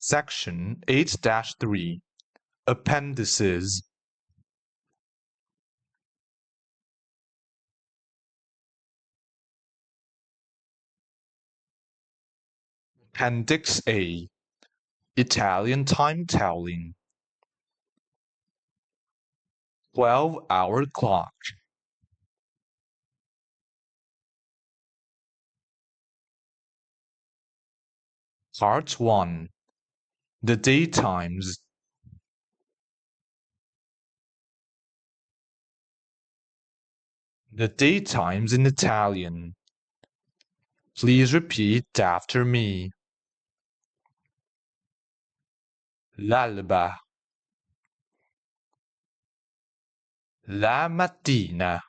Section 8-3 Appendices. Appendix A Italian Timetelling 12-hour clock. Part 1 The Daytimes. The daytimes in Italian. Please repeat after me. L'alba. La mattina.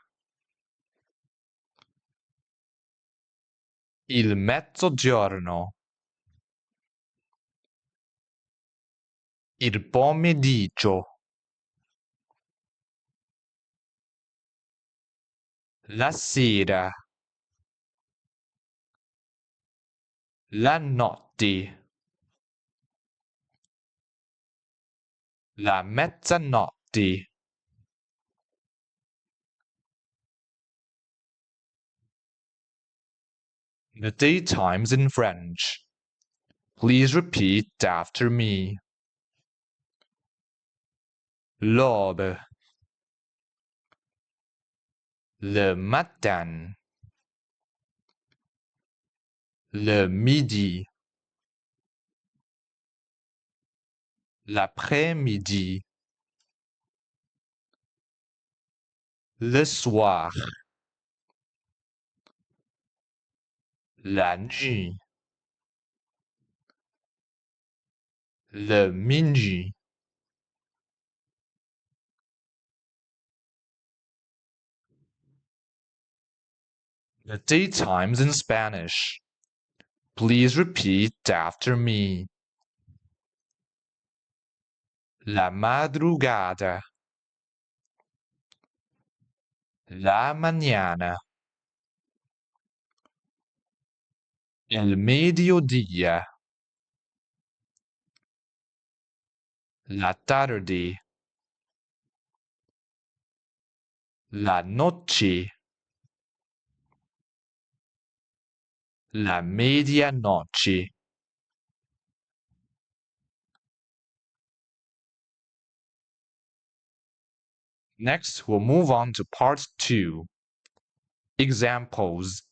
Il mezzogiorno. Il pomeriggio. La sera. La notte. La mezzanotte. The daytimes in French. Please repeat after me. L'aube. Le matin. Le midi. L'après-midi. Le soir. La nuit. Le minuit. The daytimes in Spanish. Please repeat after me. La madrugada. La mañana. El mediodía. La tarde. La noche. La medianoche. Next, we'll move on to part 2. Examples.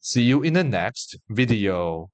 See you in the next video.